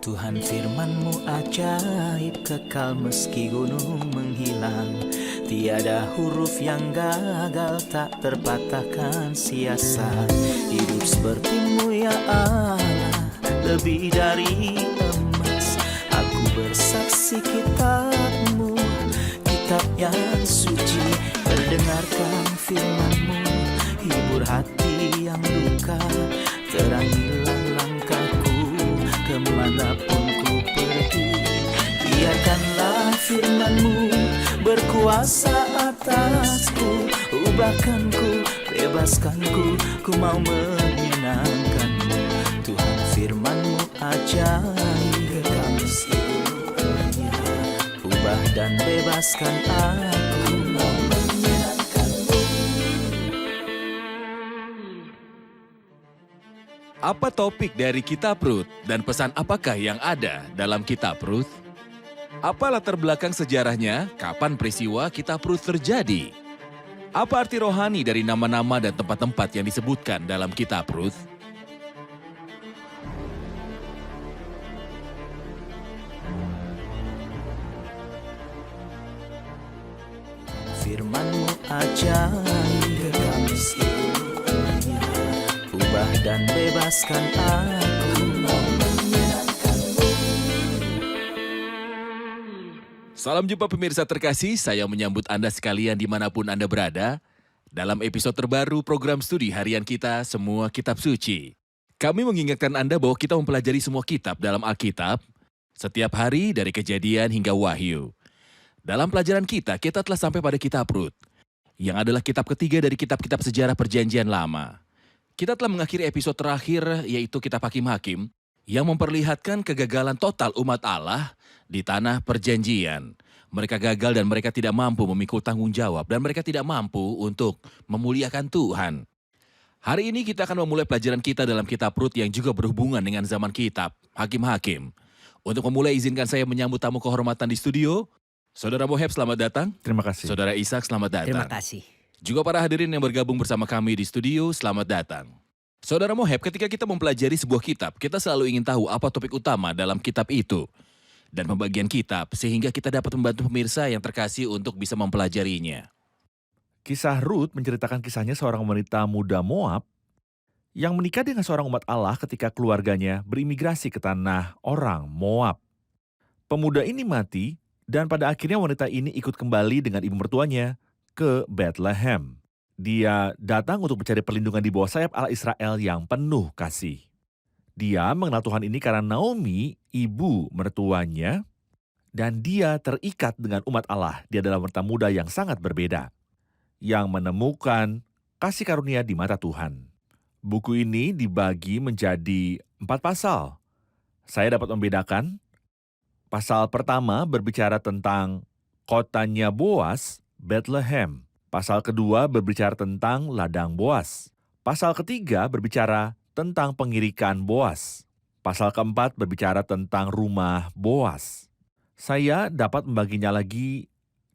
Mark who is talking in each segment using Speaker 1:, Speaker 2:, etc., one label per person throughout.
Speaker 1: Tuhan firman-Mu ajaib, kekal meski gunung menghilang. Tiada huruf yang gagal, tak terpatahkan sia-sia. Hidup seperti-Mu ya Allah, lebih dari emas. Aku bersaksi kitab-Mu, kitab yang suci. Terdengarkan firman-Mu, hibur hati yang luka. Terangilah langkahku kemanapun ku pergi. Biarkanlah firman-Mu berkuasa atasku. Ubahkanku, bebaskanku, ku mau menyenangkan-Mu. Tuhan firman-Mu ajaib, kekal meski gunung. Ubah dan bebaskan aku, mau menyenangkan-Mu.
Speaker 2: Apa topik dari Kitab Rut dan pesan apakah yang ada dalam Kitab Rut? Apa latar belakang sejarahnya? Kapan peristiwa Kitab Rut terjadi? Apa arti rohani dari nama-nama dan tempat-tempat yang disebutkan dalam Kitab Rut?
Speaker 1: Firman-Mu ajaib, kekal meski gunung. Ubah dan bebaskan aku, mau menyenangkan-Mu.
Speaker 2: Salam jumpa pemirsa terkasih, saya menyambut Anda sekalian dimanapun Anda berada dalam episode terbaru program studi harian kita, Semua Kitab Suci. Kami mengingatkan Anda bahwa kita mempelajari semua kitab dalam Alkitab setiap hari dari Kejadian hingga Wahyu. Dalam pelajaran kita telah sampai pada Kitab Rut, yang adalah kitab ketiga dari kitab-kitab sejarah Perjanjian Lama. Kita telah mengakhiri episode terakhir, yaitu Kitab Hakim-Hakim, yang memperlihatkan kegagalan total umat Allah di tanah perjanjian. Mereka gagal dan mereka tidak mampu memikul tanggung jawab, dan mereka tidak mampu untuk memuliakan Tuhan. Hari ini kita akan memulai pelajaran kita dalam Kitab Rut yang juga berhubungan dengan zaman kitab Hakim-Hakim. Untuk memulai, izinkan saya menyambut tamu kehormatan di studio. Saudara Moheb, selamat datang.
Speaker 3: Terima kasih.
Speaker 2: Saudara Ishak, selamat datang.
Speaker 4: Terima kasih.
Speaker 2: Juga para hadirin yang bergabung bersama kami di studio, selamat datang. Saudara Moheb, ketika kita mempelajari sebuah kitab, kita selalu ingin tahu apa topik utama dalam kitab itu dan pembagian kitab, sehingga kita dapat membantu pemirsa yang terkasih untuk bisa mempelajarinya.
Speaker 3: Kisah Rut menceritakan kisahnya seorang wanita muda Moab yang menikah dengan seorang umat Allah ketika keluarganya berimigrasi ke tanah orang Moab. Pemuda ini mati dan pada akhirnya wanita ini ikut kembali dengan ibu mertuanya ke Bethlehem. Dia datang untuk mencari perlindungan di bawah sayap Allah Israel yang penuh kasih. Dia mengenal Tuhan ini karena Naomi, ibu mertuanya, dan dia terikat dengan umat Allah. Dia adalah wanita muda yang sangat berbeda, yang menemukan kasih karunia di mata Tuhan. Buku ini dibagi menjadi 4 pasal. Saya dapat membedakan. Pasal pertama berbicara tentang kotanya Boas, Bethlehem. Pasal kedua berbicara tentang ladang Boas. Pasal ketiga berbicara tentang pengirikan Boas. Pasal keempat berbicara tentang rumah Boas. Saya dapat membaginya lagi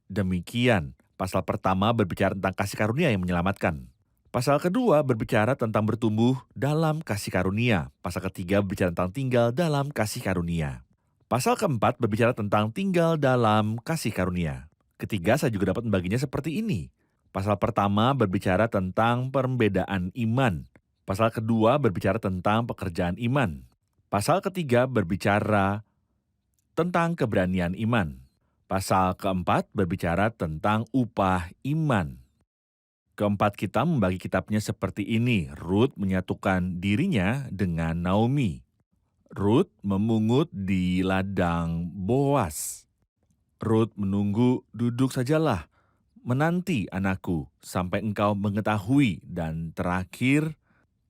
Speaker 3: demikian. Pasal pertama berbicara tentang kasih karunia yang menyelamatkan. Pasal kedua berbicara tentang bertumbuh dalam kasih karunia. Pasal ketiga berbicara tentang tinggal dalam kasih karunia. Pasal keempat berbicara tentang tinggal dalam kasih karunia. Ketiga, saya juga dapat membaginya seperti ini. Pasal pertama berbicara tentang perbedaan iman. Pasal kedua berbicara tentang pekerjaan iman. Pasal ketiga berbicara tentang keberanian iman. Pasal keempat berbicara tentang upah iman. Keempat kita membagi kitabnya seperti ini. Rut menyatukan dirinya dengan Naomi. Rut memungut di ladang Boas. Rut menunggu, duduk sajalah, menanti anakku, sampai engkau mengetahui. Dan terakhir,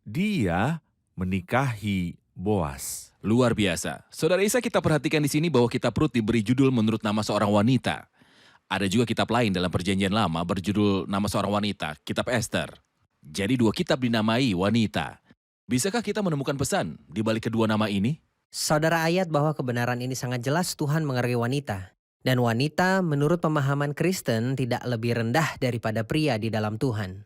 Speaker 3: dia menikahi Boas.
Speaker 2: Luar biasa. Saudara Isa, kita perhatikan di sini bahwa kitab Rut diberi judul menurut nama seorang wanita. Ada juga kitab lain dalam Perjanjian Lama berjudul nama seorang wanita, kitab Esther. Jadi 2 kitab dinamai wanita. Bisakah kita menemukan pesan di balik kedua nama ini?
Speaker 4: Saudara, ayat bahwa kebenaran ini sangat jelas Tuhan menghargai wanita. Dan wanita menurut pemahaman Kristen tidak lebih rendah daripada pria di dalam Tuhan.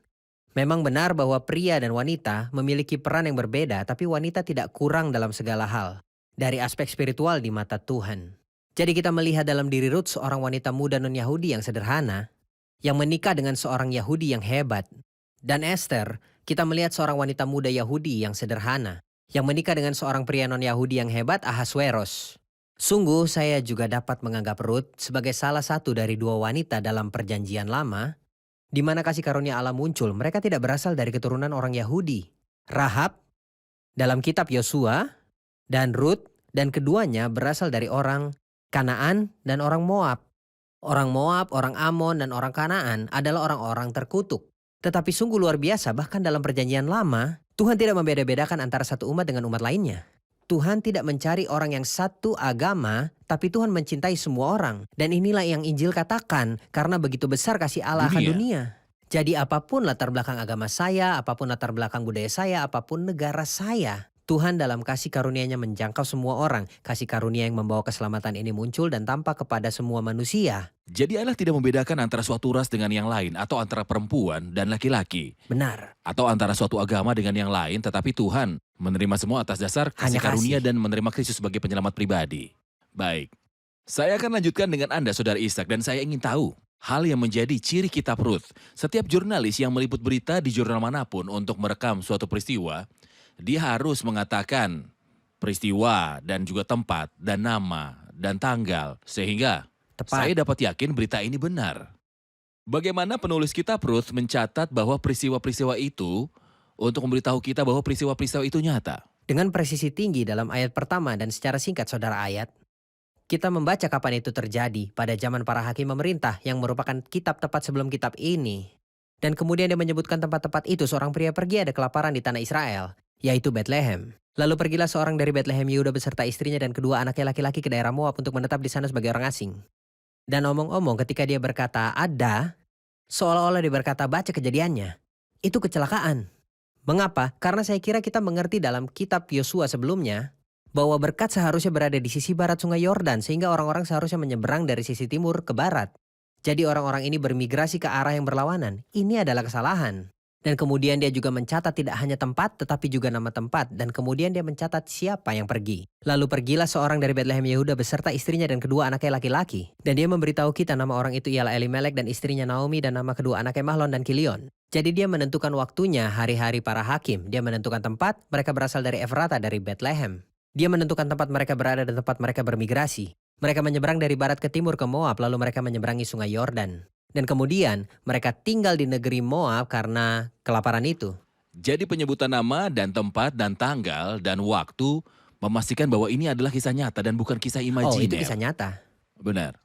Speaker 4: Memang benar bahwa pria dan wanita memiliki peran yang berbeda, tapi wanita tidak kurang dalam segala hal. dari aspek spiritual di mata Tuhan. Jadi kita melihat dalam diri Ruth seorang wanita muda non-Yahudi yang sederhana, yang menikah dengan seorang Yahudi yang hebat. Dan Esther, kita melihat seorang wanita muda Yahudi yang sederhana, yang menikah dengan seorang pria non-Yahudi yang hebat, Ahasweros. Sungguh saya juga dapat menganggap Ruth sebagai salah satu dari dua wanita dalam perjanjian lama, di mana kasih karunia Allah muncul. Mereka tidak berasal dari keturunan orang Yahudi. Rahab, dalam kitab Yosua, dan Ruth, dan keduanya berasal dari orang Kanaan dan orang Moab. Orang Moab, orang Amon, dan orang Kanaan adalah orang-orang terkutuk. Tetapi sungguh luar biasa, bahkan dalam perjanjian lama, Tuhan tidak membeda-bedakan antara satu umat dengan umat lainnya. Tuhan tidak mencari orang yang satu agama, tapi Tuhan mencintai semua orang. Dan inilah yang Injil katakan, karena begitu besar kasih Allah akan dunia. Jadi apapun latar belakang agama saya, apapun latar belakang budaya saya, apapun negara saya, Tuhan dalam kasih karunia-Nya menjangkau semua orang. Kasih karunia yang membawa keselamatan ini muncul dan tampak kepada semua manusia.
Speaker 2: Jadi Allah tidak membedakan antara suatu ras dengan yang lain atau antara perempuan dan laki-laki.
Speaker 4: Benar.
Speaker 2: Atau antara suatu agama dengan yang lain, tetapi Tuhan menerima semua atas dasar kasih
Speaker 4: Hanya
Speaker 2: karunia
Speaker 4: kasih.
Speaker 2: dan menerima Kristus sebagai penyelamat pribadi. Baik, saya akan lanjutkan dengan Anda, Saudara Ishak, dan saya ingin tahu hal yang menjadi ciri kitab Ruth. Setiap jurnalis yang meliput berita di jurnal manapun untuk merekam suatu peristiwa, dia harus mengatakan peristiwa dan juga tempat dan nama dan tanggal, sehingga
Speaker 4: Tepat.
Speaker 2: saya dapat yakin berita ini benar. Bagaimana penulis kitab Ruth mencatat bahwa peristiwa-peristiwa itu untuk memberitahu kita bahwa peristiwa-peristiwa itu nyata?
Speaker 4: Dengan presisi tinggi dalam ayat pertama dan secara singkat saudara ayat, kita membaca kapan itu terjadi pada zaman para hakim memerintah yang merupakan kitab tepat sebelum kitab ini. Dan kemudian dia menyebutkan tempat-tempat itu seorang pria pergi ada kelaparan di tanah Israel, yaitu Bethlehem. Lalu pergilah seorang dari Bethlehem Yehuda beserta istrinya dan kedua anaknya laki-laki ke daerah Moab untuk menetap di sana sebagai orang asing. Dan omong-omong ketika dia berkata ada, seolah-olah dia berkata baca kejadiannya. Itu kecelakaan. Mengapa? Karena saya kira kita mengerti dalam kitab Yosua sebelumnya bahwa berkat seharusnya berada di sisi barat sungai Yordan sehingga orang-orang seharusnya menyeberang dari sisi timur ke barat. Jadi orang-orang ini bermigrasi ke arah yang berlawanan. Ini adalah kesalahan. Dan kemudian dia juga mencatat tidak hanya tempat tetapi juga nama tempat. Dan kemudian dia mencatat siapa yang pergi. Lalu pergilah seorang dari Bethlehem Yehuda beserta istrinya dan kedua anaknya laki-laki. Dan dia memberitahu kita nama orang itu ialah Elimelek dan istrinya Naomi dan nama kedua anaknya Mahlon dan Kilion. Jadi dia menentukan waktunya hari-hari para hakim. Dia menentukan tempat, mereka berasal dari Efrata dari Bethlehem. Dia menentukan tempat mereka berada dan tempat mereka bermigrasi. Mereka menyeberang dari barat ke timur ke Moab lalu mereka menyeberangi sungai Yordan. Dan kemudian mereka tinggal di negeri Moab karena kelaparan itu.
Speaker 2: Jadi penyebutan nama dan tempat dan tanggal dan waktu memastikan bahwa ini adalah kisah nyata dan bukan kisah imajiner.
Speaker 4: Oh, itu kisah nyata.
Speaker 2: Benar.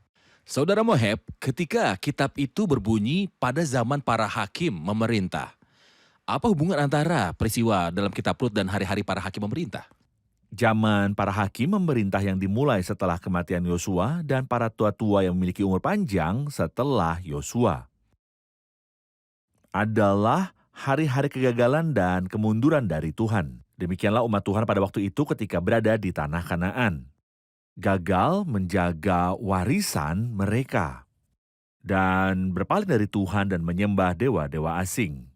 Speaker 2: Saudara Moheb, ketika kitab itu berbunyi pada zaman para hakim memerintah, apa hubungan antara peristiwa dalam kitab Ruth dan hari-hari para hakim memerintah?
Speaker 3: Zaman para hakim memerintah yang dimulai setelah kematian Yosua dan para tua-tua yang memiliki umur panjang setelah Yosua adalah hari-hari kegagalan dan kemunduran dari Tuhan. Demikianlah umat Tuhan pada waktu itu ketika berada di tanah Kanaan. Gagal menjaga warisan mereka dan berpaling dari Tuhan dan menyembah dewa-dewa asing.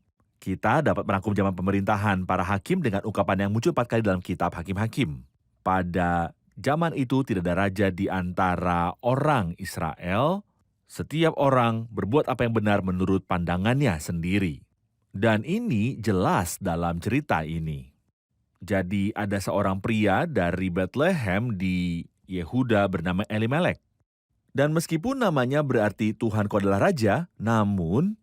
Speaker 3: Kita dapat merangkum zaman pemerintahan para hakim dengan ungkapan yang muncul 4 kali dalam kitab Hakim-Hakim. Pada zaman itu tidak ada raja di antara orang Israel. Setiap orang berbuat apa yang benar menurut pandangannya sendiri. Dan ini jelas dalam cerita ini. Jadi ada seorang pria dari Bethlehem di Yehuda bernama Elimelek. Dan meskipun namanya berarti Tuhan kau adalah raja, namun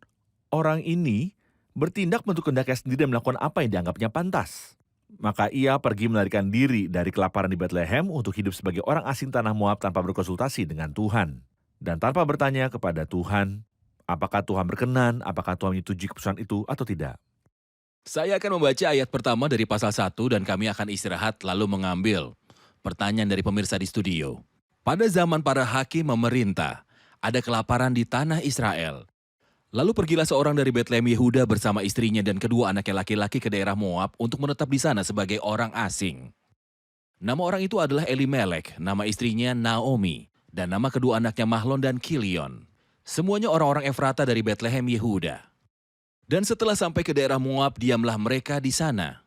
Speaker 3: orang ini bertindak menurut kehendaknya sendiri dan melakukan apa yang dianggapnya pantas. Maka ia pergi melarikan diri dari kelaparan di Bethlehem untuk hidup sebagai orang asing tanah Moab tanpa berkonsultasi dengan Tuhan. Dan tanpa bertanya kepada Tuhan, apakah Tuhan berkenan, apakah Tuhan menyetujui keputusan itu atau tidak.
Speaker 2: Saya akan membaca ayat pertama dari pasal 1 dan kami akan istirahat lalu mengambil pertanyaan dari pemirsa di studio. Pada zaman para hakim memerintah, ada kelaparan di tanah Israel. Lalu pergilah seorang dari Bethlehem Yehuda bersama istrinya dan kedua anaknya laki-laki ke daerah Moab untuk menetap di sana sebagai orang asing. Nama orang itu adalah Elimelek, nama istrinya Naomi, dan nama kedua anaknya Mahlon dan Kilion. Semuanya orang-orang Efrata dari Bethlehem Yehuda. Dan setelah sampai ke daerah Moab, diamlah mereka di sana.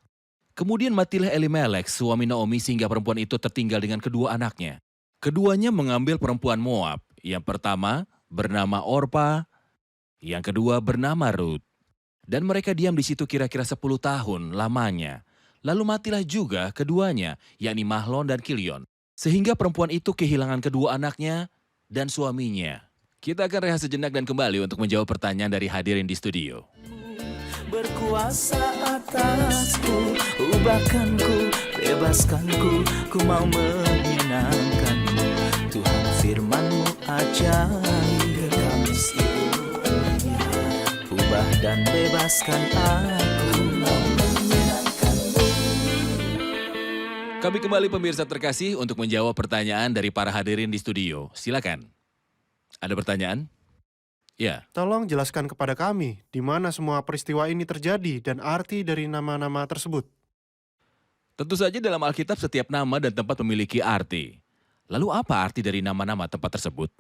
Speaker 2: Kemudian matilah Elimelek, suami Naomi, sehingga perempuan itu tertinggal dengan kedua anaknya. Keduanya mengambil perempuan Moab. Yang pertama bernama Orpa, yang kedua bernama Rut. Dan mereka diam di situ kira-kira 10 tahun lamanya. Lalu matilah juga keduanya, yakni Mahlon dan Kilion. Sehingga perempuan itu kehilangan kedua anaknya dan suaminya. Kita akan rehat sejenak dan kembali untuk menjawab pertanyaan dari hadirin di studio.
Speaker 1: Berkuasa atasku, ubahkanku, bebaskanku, ku mau menyenangkanmu. Tuhan firman-Mu ajaib, kami seluruhnya. Ubah dan bebaskan aku, mau menyenangkanmu.
Speaker 2: Kami kembali pemirsa terkasih untuk menjawab pertanyaan dari para hadirin di studio. Silakan. Ada pertanyaan? Ya.
Speaker 5: Tolong jelaskan kepada kami di mana semua peristiwa ini terjadi dan arti dari nama-nama tersebut.
Speaker 2: Tentu saja dalam Alkitab setiap nama dan tempat memiliki arti. Lalu apa arti dari nama-nama tempat tersebut?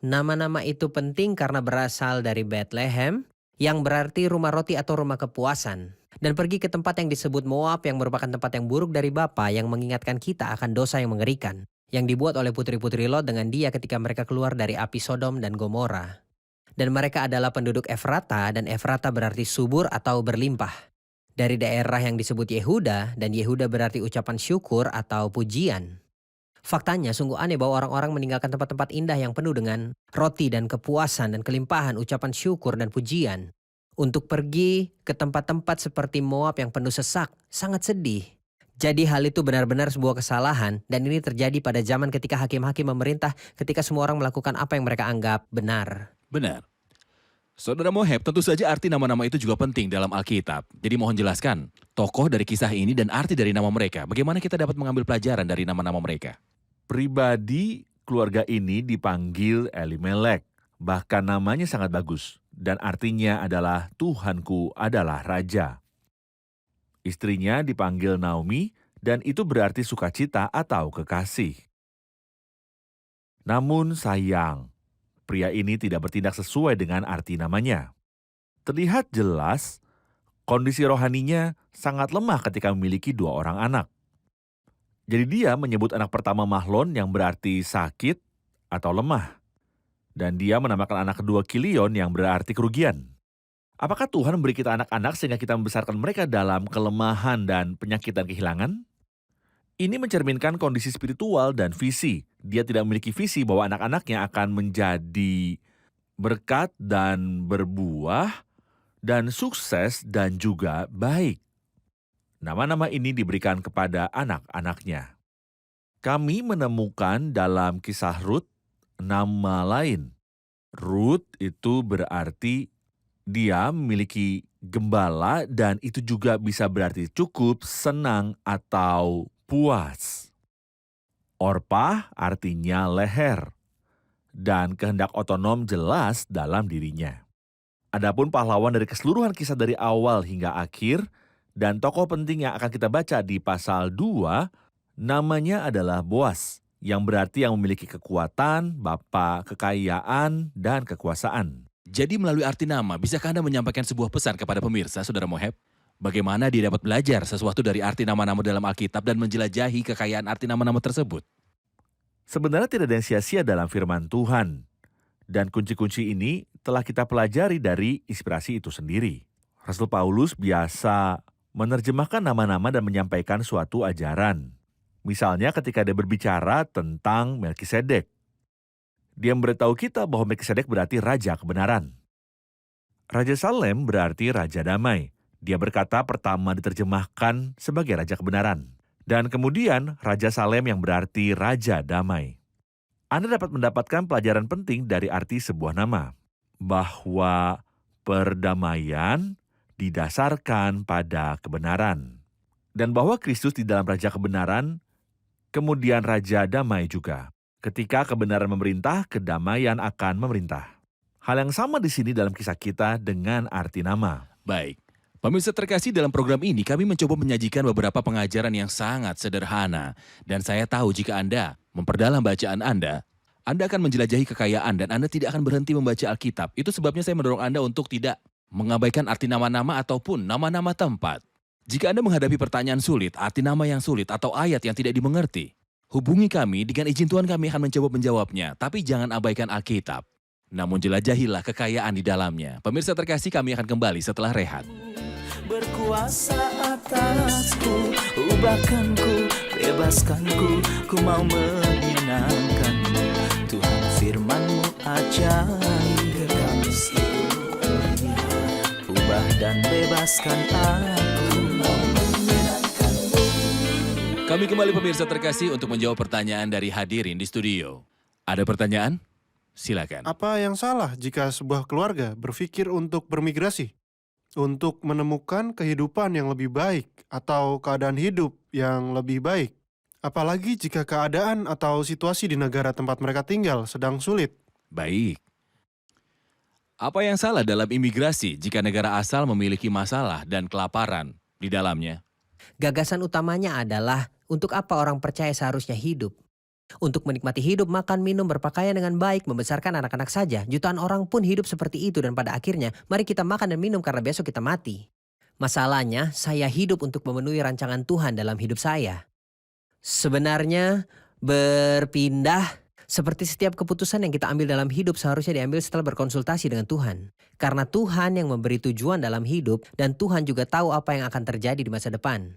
Speaker 4: Nama-nama itu penting karena berasal dari Bethlehem, yang berarti rumah roti atau rumah kepuasan. Dan pergi ke tempat yang disebut Moab yang merupakan tempat yang buruk dari Bapa yang mengingatkan kita akan dosa yang mengerikan. Yang dibuat oleh putri-putri Lot dengan dia ketika mereka keluar dari api Sodom dan Gomora. Dan mereka adalah penduduk Efrata, dan Efrata berarti subur atau berlimpah. Dari daerah yang disebut Yehuda, dan Yehuda berarti ucapan syukur atau pujian. Faktanya sungguh aneh bahwa orang-orang meninggalkan tempat-tempat indah yang penuh dengan roti dan kepuasan dan kelimpahan ucapan syukur dan pujian. Untuk pergi ke tempat-tempat seperti Moab yang penuh sesak, sangat sedih. Jadi hal itu benar-benar sebuah kesalahan, dan ini terjadi pada zaman ketika hakim-hakim memerintah ketika semua orang melakukan apa yang mereka anggap benar.
Speaker 2: Benar. Saudara Moheb, tentu saja arti nama-nama itu juga penting dalam Alkitab. Jadi mohon jelaskan tokoh dari kisah ini dan arti dari nama mereka. Bagaimana kita dapat mengambil pelajaran dari nama-nama mereka?
Speaker 3: Pribadi keluarga ini dipanggil Elimelek. Bahkan namanya sangat bagus. Dan artinya adalah Tuhanku adalah Raja. Istrinya dipanggil Naomi dan itu berarti sukacita atau kekasih. Namun sayang, pria ini tidak bertindak sesuai dengan arti namanya. Terlihat jelas, kondisi rohaninya sangat lemah ketika memiliki 2 orang anak. Jadi dia menyebut anak pertama Mahlon yang berarti sakit atau lemah. Dan dia menamakan anak kedua Kilion yang berarti kerugian. Apakah Tuhan memberi kita anak-anak sehingga kita membesarkan mereka dalam kelemahan dan penyakit dan kehilangan? Ini mencerminkan kondisi spiritual dan visi. Dia tidak memiliki visi bahwa anak-anaknya akan menjadi berkat dan berbuah dan sukses dan juga baik. Nama-nama ini diberikan kepada anak-anaknya. Kami menemukan dalam kisah Rut nama lain. Rut itu berarti dia memiliki gembala dan itu juga bisa berarti cukup, senang, atau puas. Orpa artinya leher dan kehendak otonom jelas dalam dirinya. Adapun pahlawan dari keseluruhan kisah dari awal hingga akhir dan tokoh penting yang akan kita baca di pasal 2 namanya adalah Boas yang berarti yang memiliki kekuatan, bapa kekayaan, dan kekuasaan.
Speaker 2: Jadi melalui arti nama, bisakah Anda menyampaikan sebuah pesan kepada pemirsa, Saudara Moheb? Bagaimana dia dapat belajar sesuatu dari arti nama-nama dalam Alkitab dan menjelajahi kekayaan arti nama-nama tersebut?
Speaker 3: Sebenarnya tidak ada yang sia-sia dalam firman Tuhan. Dan kunci-kunci ini telah kita pelajari dari inspirasi itu sendiri. Rasul Paulus biasa menerjemahkan nama-nama dan menyampaikan suatu ajaran. Misalnya ketika dia berbicara tentang Melkisedek. Dia memberitahu kita bahwa Melkisedek berarti Raja Kebenaran. Raja Salem berarti Raja Damai. Dia berkata pertama diterjemahkan sebagai Raja Kebenaran. Dan kemudian Raja Salem yang berarti Raja Damai. Anda dapat mendapatkan pelajaran penting dari arti sebuah nama. Bahwa perdamaian didasarkan pada kebenaran. Dan bahwa Kristus di dalam Raja Kebenaran, kemudian Raja Damai juga. Ketika kebenaran memerintah, kedamaian akan memerintah. Hal yang sama di sini dalam kisah kita dengan arti nama.
Speaker 2: Baik. Pemirsa terkasih, dalam program ini kami mencoba menyajikan beberapa pengajaran yang sangat sederhana. Dan saya tahu jika Anda memperdalam bacaan Anda akan menjelajahi kekayaan dan Anda tidak akan berhenti membaca Alkitab. Itu sebabnya saya mendorong Anda untuk tidak mengabaikan arti nama-nama ataupun nama-nama tempat. Jika Anda menghadapi pertanyaan sulit, arti nama yang sulit, atau ayat yang tidak dimengerti, hubungi kami, dengan izin Tuhan kami akan mencoba menjawabnya, tapi jangan abaikan Alkitab. Namun jelajahilah kekayaan di dalamnya. Pemirsa terkasih, kami akan kembali setelah rehat.
Speaker 1: Berkuasa atasku, ubahkanku, bebaskanku, ku mau menyenangkanmu. Tuhan firman-Mu ajaib, kami semuanya. Ubah dan bebaskan aku, mau menyenangkanmu.
Speaker 2: Kami kembali pemirsa terkasih untuk menjawab pertanyaan dari hadirin di studio. Ada pertanyaan? Silakan.
Speaker 5: Apa yang salah jika sebuah keluarga berpikir untuk bermigrasi? Untuk menemukan kehidupan yang lebih baik atau keadaan hidup yang lebih baik? Apalagi jika keadaan atau situasi di negara tempat mereka tinggal sedang sulit.
Speaker 2: Baik. Apa yang salah dalam imigrasi jika negara asal memiliki masalah dan kelaparan di dalamnya?
Speaker 4: Gagasan utamanya adalah untuk apa orang percaya seharusnya hidup. Untuk menikmati hidup, makan, minum, berpakaian dengan baik, membesarkan anak-anak saja. Jutaan orang pun hidup seperti itu dan pada akhirnya mari kita makan dan minum karena besok kita mati. Masalahnya, saya hidup untuk memenuhi rancangan Tuhan dalam hidup saya. Sebenarnya, berpindah seperti setiap keputusan yang kita ambil dalam hidup seharusnya diambil setelah berkonsultasi dengan Tuhan. Karena Tuhan yang memberi tujuan dalam hidup dan Tuhan juga tahu apa yang akan terjadi di masa depan.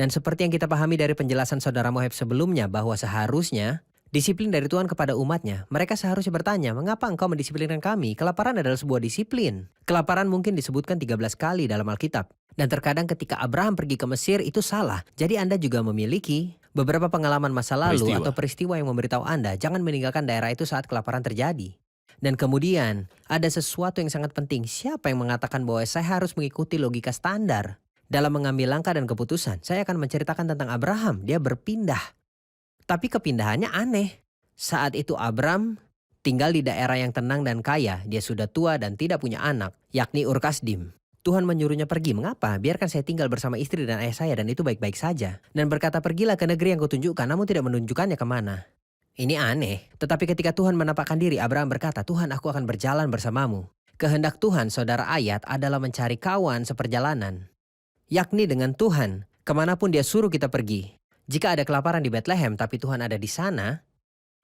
Speaker 4: Dan seperti yang kita pahami dari penjelasan saudara Moheb sebelumnya bahwa seharusnya disiplin dari Tuhan kepada umatnya. Mereka seharusnya bertanya, mengapa engkau mendisiplinkan kami? Kelaparan adalah sebuah disiplin. Kelaparan mungkin disebutkan 13 kali dalam Alkitab. Dan terkadang ketika Abraham pergi ke Mesir itu salah. Jadi Anda juga memiliki beberapa pengalaman masa lalu atau peristiwa yang memberitahu Anda jangan meninggalkan daerah itu saat kelaparan terjadi. Dan kemudian ada sesuatu yang sangat penting. Siapa yang mengatakan bahwa saya harus mengikuti logika standar? Dalam mengambil langkah dan keputusan, saya akan menceritakan tentang Abraham. Dia berpindah. Tapi kepindahannya aneh. Saat itu Abraham tinggal di daerah yang tenang dan kaya. Dia sudah tua dan tidak punya anak, yakni Ur Kasdim. Tuhan menyuruhnya pergi. Mengapa? Biarkan saya tinggal bersama istri dan ayah saya dan itu baik-baik saja. Dan berkata, pergilah ke negeri yang kutunjukkan, namun tidak menunjukkannya kemana. Ini aneh. Tetapi ketika Tuhan menampakkan diri, Abraham berkata, Tuhan, aku akan berjalan bersamamu. Kehendak Tuhan, saudara ayat, adalah mencari kawan seperjalanan. Yakni dengan Tuhan, kemanapun dia suruh kita pergi. Jika ada kelaparan di Bethlehem tapi Tuhan ada di sana,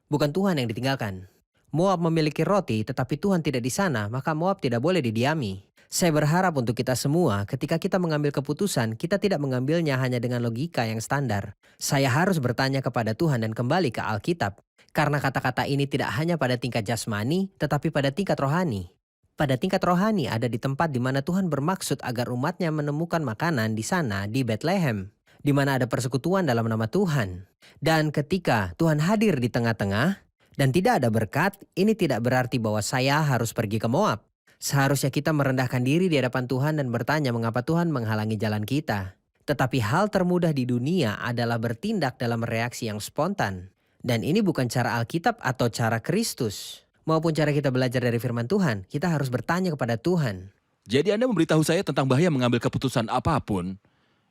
Speaker 4: bukan Tuhan yang ditinggalkan. Moab memiliki roti tetapi Tuhan tidak di sana, maka Moab tidak boleh didiami. Saya berharap untuk kita semua ketika kita mengambil keputusan, kita tidak mengambilnya hanya dengan logika yang standar. Saya harus bertanya kepada Tuhan dan kembali ke Alkitab. Karena kata-kata ini tidak hanya pada tingkat jasmani, tetapi pada tingkat rohani. Pada tingkat rohani ada di tempat di mana Tuhan bermaksud agar umatnya menemukan makanan di sana di Bethlehem, di mana ada persekutuan dalam nama Tuhan. Dan ketika Tuhan hadir di tengah-tengah dan tidak ada berkat, ini tidak berarti bahwa saya harus pergi ke Moab. Seharusnya kita merendahkan diri di hadapan Tuhan dan bertanya mengapa Tuhan menghalangi jalan kita. Tetapi hal termudah di dunia adalah bertindak dalam reaksi yang spontan. Dan ini bukan cara Alkitab atau cara Kristus. Maupun cara kita belajar dari firman Tuhan, kita harus bertanya kepada Tuhan.
Speaker 2: Jadi Anda memberitahu saya tentang bahaya mengambil keputusan apapun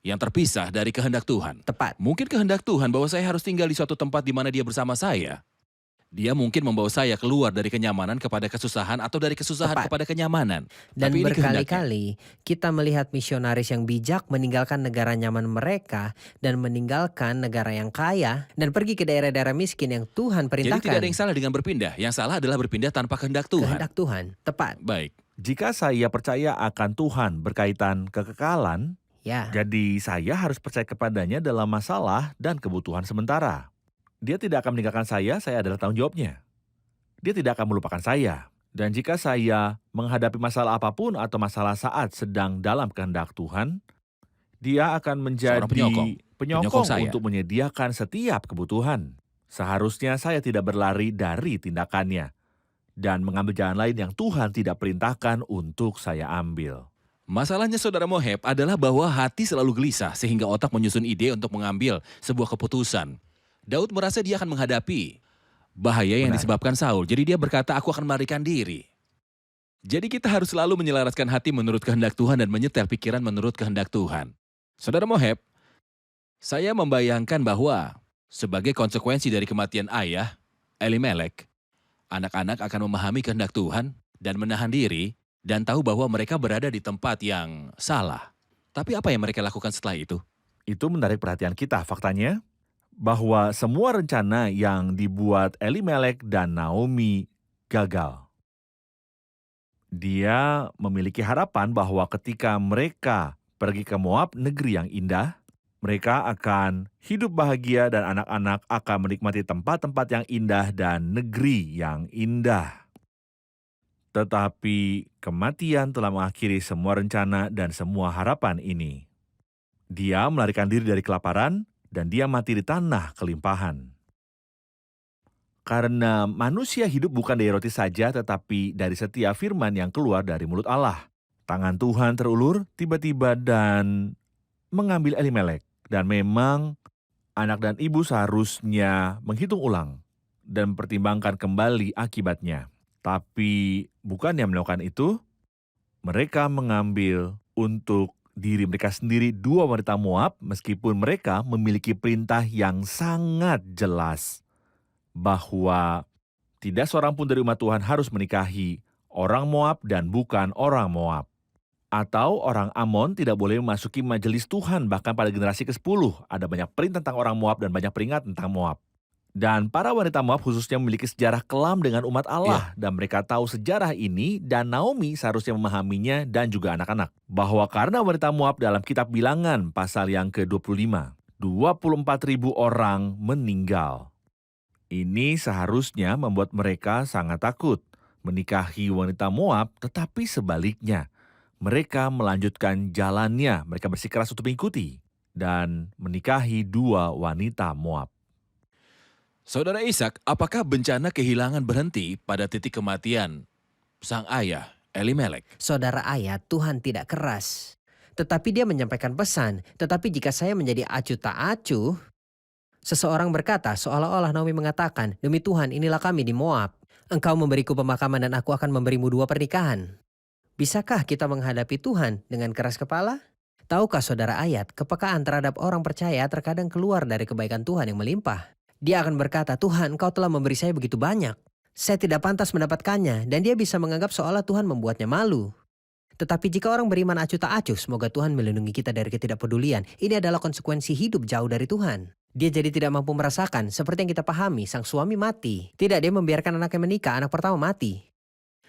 Speaker 2: yang terpisah dari kehendak Tuhan.
Speaker 4: Tepat.
Speaker 2: Mungkin kehendak Tuhan bahwa saya harus tinggal di suatu tempat di mana dia bersama saya. Dia mungkin membawa saya keluar dari kenyamanan kepada kesusahan atau dari kesusahan
Speaker 4: Tepat.
Speaker 2: kepada kenyamanan.
Speaker 4: Dan
Speaker 2: Tapi ini kehendaknya.
Speaker 4: berkali-kali kita melihat misionaris yang bijak meninggalkan negara nyaman mereka dan meninggalkan negara yang kaya dan pergi ke daerah-daerah miskin yang Tuhan perintahkan.
Speaker 2: Jadi tidak ada yang salah dengan berpindah. Yang salah adalah berpindah tanpa kehendak Tuhan.
Speaker 4: Kehendak Tuhan, tepat.
Speaker 2: Baik.
Speaker 3: Jika saya percaya akan Tuhan berkaitan kekekalan,
Speaker 4: Ya,
Speaker 3: jadi saya harus percaya kepadanya dalam masalah dan kebutuhan sementara. Dia tidak akan meninggalkan saya adalah tanggung jawabnya. Dia tidak akan melupakan saya. Dan jika saya menghadapi masalah apapun atau masalah saat sedang dalam kehendak Tuhan, dia akan menjadi
Speaker 2: Seorang penyokong saya.
Speaker 3: untuk menyediakan setiap kebutuhan. Seharusnya saya tidak berlari dari tindakannya dan mengambil jalan lain yang Tuhan tidak perintahkan untuk saya ambil.
Speaker 2: Masalahnya saudara Moheb adalah bahwa hati selalu gelisah sehingga otak menyusun ide untuk mengambil sebuah keputusan. Daud merasa dia akan menghadapi bahaya yang
Speaker 3: Benar.
Speaker 2: disebabkan Saul. Jadi dia berkata, aku akan melarikan diri. Jadi kita harus selalu menyelaraskan hati menurut kehendak Tuhan dan menyetel pikiran menurut kehendak Tuhan. Saudara Moheb, saya membayangkan bahwa sebagai konsekuensi dari kematian ayah, Elimelek, anak-anak akan memahami kehendak Tuhan dan menahan diri dan tahu bahwa mereka berada di tempat yang salah. Tapi apa yang mereka lakukan setelah itu?
Speaker 3: Itu menarik perhatian kita. Faktanya bahwa semua rencana yang dibuat Elimelek dan Naomi gagal. Dia memiliki harapan bahwa ketika mereka pergi ke Moab, negeri yang indah, mereka akan hidup bahagia dan anak-anak akan menikmati tempat-tempat yang indah dan negeri yang indah. Tetapi kematian telah mengakhiri semua rencana dan semua harapan ini. Dia melarikan diri dari kelaparan dan dia mati di tanah kelimpahan. Karena manusia hidup bukan dari roti saja, tetapi dari setiap firman yang keluar dari mulut Allah. Tangan Tuhan terulur tiba-tiba dan mengambil Elimelek. Dan memang anak dan ibu seharusnya menghitung ulang dan mempertimbangkan kembali akibatnya. Tapi bukannya melakukan itu, mereka mengambil untuk diri mereka sendiri 2 wanita Moab meskipun mereka memiliki perintah yang sangat jelas bahwa tidak seorang pun dari umat Tuhan harus menikahi orang Moab dan bukan orang Moab. Atau orang Amon tidak boleh memasuki majelis Tuhan, bahkan pada generasi ke-10 ada banyak perintah tentang orang Moab dan banyak peringat tentang Moab. Dan para wanita Moab khususnya memiliki sejarah kelam dengan umat Allah dan mereka tahu sejarah ini dan Naomi seharusnya memahaminya dan juga anak-anak. Bahwa karena wanita Moab dalam kitab Bilangan pasal yang ke-25, 24.000 orang meninggal. Ini seharusnya membuat mereka sangat takut menikahi wanita Moab, tetapi sebaliknya, mereka melanjutkan jalannya, mereka bersikeras untuk mengikuti, dan menikahi 2 wanita Moab.
Speaker 2: Saudara Ishak, apakah bencana kehilangan berhenti pada titik kematian sang ayah, Elimelek?
Speaker 4: Saudara ayat, Tuhan tidak keras. Tetapi dia menyampaikan pesan, tetapi jika saya menjadi acuh tak acuh, seseorang berkata, seolah-olah Naomi mengatakan, demi Tuhan inilah kami di Moab. Engkau memberiku pemakaman dan aku akan memberimu 2 pernikahan. Bisakah kita menghadapi Tuhan dengan keras kepala? Tahukah saudara ayat, kepekaan terhadap orang percaya terkadang keluar dari kebaikan Tuhan yang melimpah. Dia akan berkata, Tuhan engkau telah memberi saya begitu banyak. Saya tidak pantas mendapatkannya dan dia bisa menganggap seolah Tuhan membuatnya malu. Tetapi jika orang beriman acuh tak acuh, semoga Tuhan melindungi kita dari ketidakpedulian. Ini adalah konsekuensi hidup jauh dari Tuhan. Dia jadi tidak mampu merasakan, seperti yang kita pahami, sang suami mati. Tidak, dia membiarkan anaknya menikah, anak pertama mati.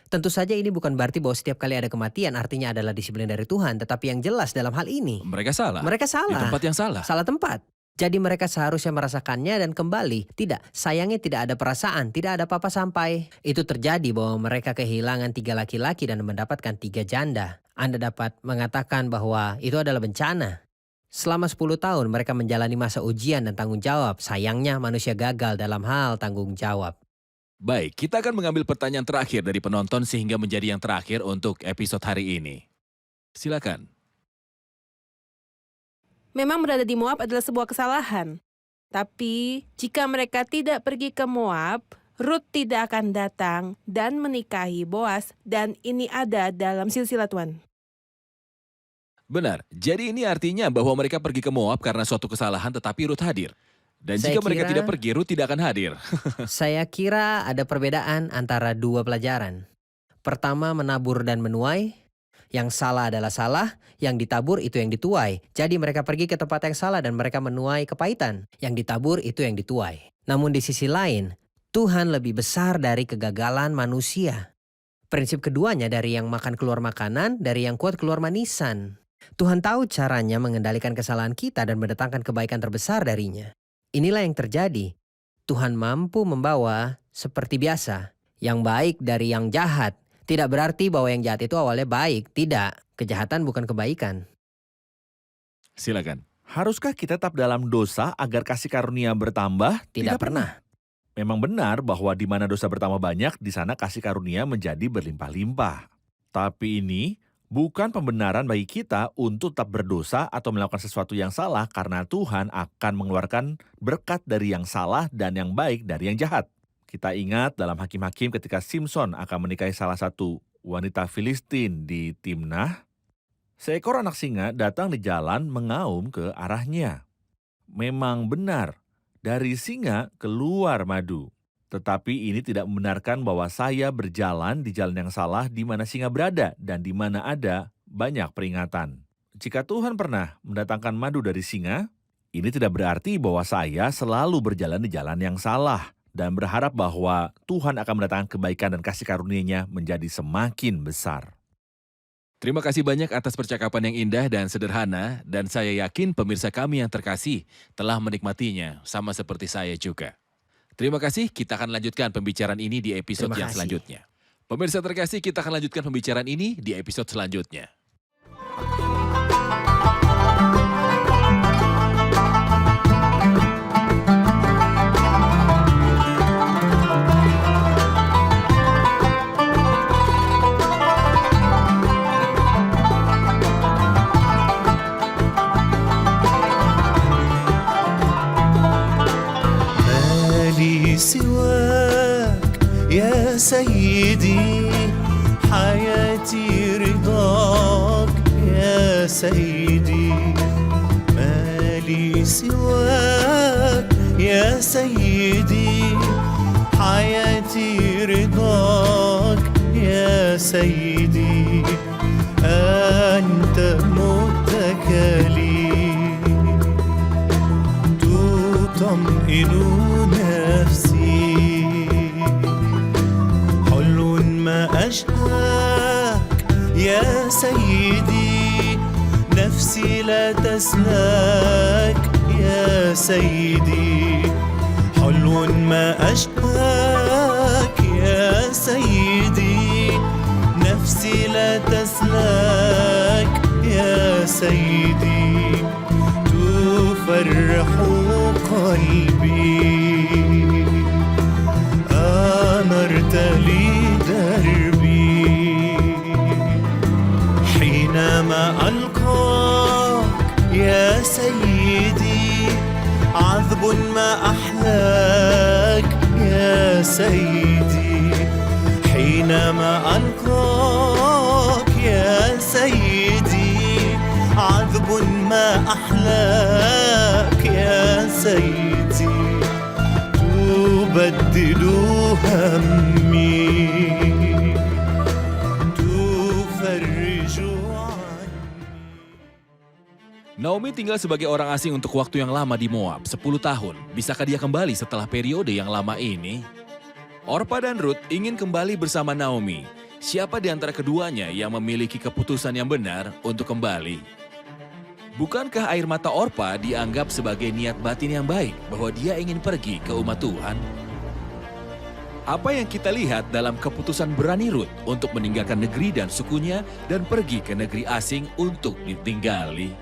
Speaker 4: Tentu saja ini bukan berarti bahwa setiap kali ada kematian artinya adalah disiplin dari Tuhan. Tetapi yang jelas dalam hal ini,
Speaker 2: Mereka salah.
Speaker 4: mereka
Speaker 2: Di
Speaker 4: salah.
Speaker 2: tempat yang salah.
Speaker 4: Salah tempat. Jadi mereka seharusnya merasakannya dan kembali. Tidak, sayangnya tidak ada perasaan, tidak ada apa-apa sampai. Itu terjadi bahwa mereka kehilangan 3 laki-laki dan mendapatkan 3 janda. Anda dapat mengatakan bahwa itu adalah bencana. Selama 10 tahun mereka menjalani masa ujian dan tanggung jawab. Sayangnya manusia gagal dalam hal tanggung jawab.
Speaker 2: Baik, kita akan mengambil pertanyaan terakhir dari penonton sehingga menjadi yang terakhir untuk episode hari ini. Silakan.
Speaker 6: Memang berada di Moab adalah sebuah kesalahan. Tapi jika mereka tidak pergi ke Moab, Rut tidak akan datang dan menikahi Boas, dan ini ada dalam silsilah Tuhan.
Speaker 2: Benar, jadi ini artinya bahwa mereka pergi ke Moab karena suatu kesalahan tetapi Rut hadir. Dan
Speaker 4: Saya
Speaker 2: jika mereka
Speaker 4: kira-
Speaker 2: tidak pergi, Rut tidak akan hadir.
Speaker 4: Saya kira ada perbedaan antara 2 pelajaran. Pertama, menabur dan menuai. Yang salah adalah salah, yang ditabur itu yang dituai. Jadi mereka pergi ke tempat yang salah dan mereka menuai kepahitan. Yang ditabur itu yang dituai. Namun di sisi lain, Tuhan lebih besar dari kegagalan manusia. Prinsip keduanya dari yang makan keluar makanan, dari yang kuat keluar manisan. Tuhan tahu caranya mengendalikan kesalahan kita dan mendatangkan kebaikan terbesar darinya. Inilah yang terjadi. Tuhan mampu membawa seperti biasa, yang baik dari yang jahat. Tidak berarti bahwa yang jahat itu awalnya baik. Tidak, kejahatan bukan kebaikan.
Speaker 2: Silakan.
Speaker 3: Haruskah kita tetap dalam dosa agar kasih karunia bertambah?
Speaker 4: Tidak pernah.
Speaker 3: Memang benar bahwa di mana dosa bertambah banyak, di sana kasih karunia menjadi berlimpah-limpah. Tapi ini bukan pembenaran bagi kita untuk tetap berdosa atau melakukan sesuatu yang salah karena Tuhan akan mengeluarkan berkat dari yang salah dan yang baik dari yang jahat. Kita ingat dalam Hakim-Hakim ketika Simson akan menikahi salah satu wanita Filistin di Timnah, seekor anak singa datang di jalan mengaum ke arahnya. Memang benar, dari singa keluar madu. Tetapi ini tidak membenarkan bahwa saya berjalan di jalan yang salah di mana singa berada dan di mana ada banyak peringatan. jika Tuhan pernah mendatangkan madu dari singa, ini tidak berarti bahwa saya selalu berjalan di jalan yang salah dan berharap bahwa Tuhan akan mendatangkan kebaikan dan kasih karunia-Nya menjadi semakin besar.
Speaker 2: Terima kasih banyak atas percakapan yang indah dan sederhana, dan saya yakin pemirsa kami yang terkasih telah menikmatinya, sama seperti saya juga. Terima kasih, kita akan lanjutkan pembicaraan ini di episode
Speaker 4: Terima
Speaker 2: yang
Speaker 4: kasih.
Speaker 2: selanjutnya. Pemirsa terkasih, kita akan lanjutkan pembicaraan ini di episode selanjutnya.
Speaker 1: مالي سواك يا سيدي حياتي رضاك يا سيدي مالي سواك يا سيدي حياتي رضاك يا سيدي أنت متكلي تطمئن نفسي حلو ما أشهاك يا سيدي نفسي لا تسلك يا سيدي حلو ما أشهاك يا سيدي نفسي لا تسلك يا سيدي تفرح قلبي أنرت لي دربي حينما ألقاك يا سيدي عذب ما أحلاك يا سيدي حينما ألقاك يا سيدي عذب ما أحلاك يا سيدي تبدد همي تفرج عني.
Speaker 2: Naomi tinggal sebagai orang asing untuk waktu yang lama di Moab, 10 tahun. Bisakah dia kembali setelah periode yang lama ini? Orpa dan Ruth ingin kembali bersama Naomi. Siapa di antara keduanya yang memiliki keputusan yang benar untuk kembali? Bukankah air mata Orpa dianggap sebagai niat batin yang baik bahwa dia ingin pergi ke umat Tuhan? Apa yang kita lihat dalam keputusan berani Ruth untuk meninggalkan negeri dan sukunya dan pergi ke negeri asing untuk ditinggali?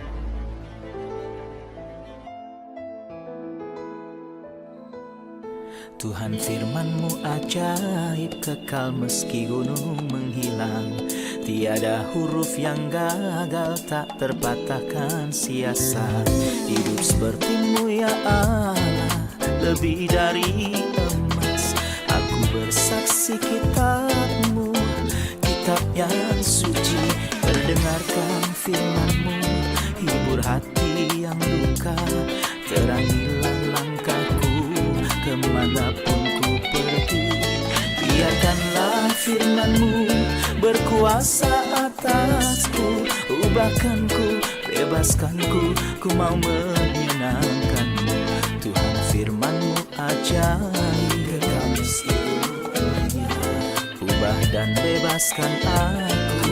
Speaker 1: Tuhan firman-Mu ajaib kekal meski gunung menghilang. Tiada huruf yang gagal tak terpatahkan siasat. Hidup seperti-Mu ya Allah lebih dari emas. Aku bersaksi kitab-Mu, kitab yang suci. Perdengarkan firman-Mu, hibur hati yang luka. Terangilah langkahku kemanapun ku pergi. Biarkanlah firman-Mu berkuasa atasku. Ubahkanku, bebaskanku, ku mau menyenangkan-Mu. Tuhan firman-Mu ajaib, ubah dan bebaskan aku.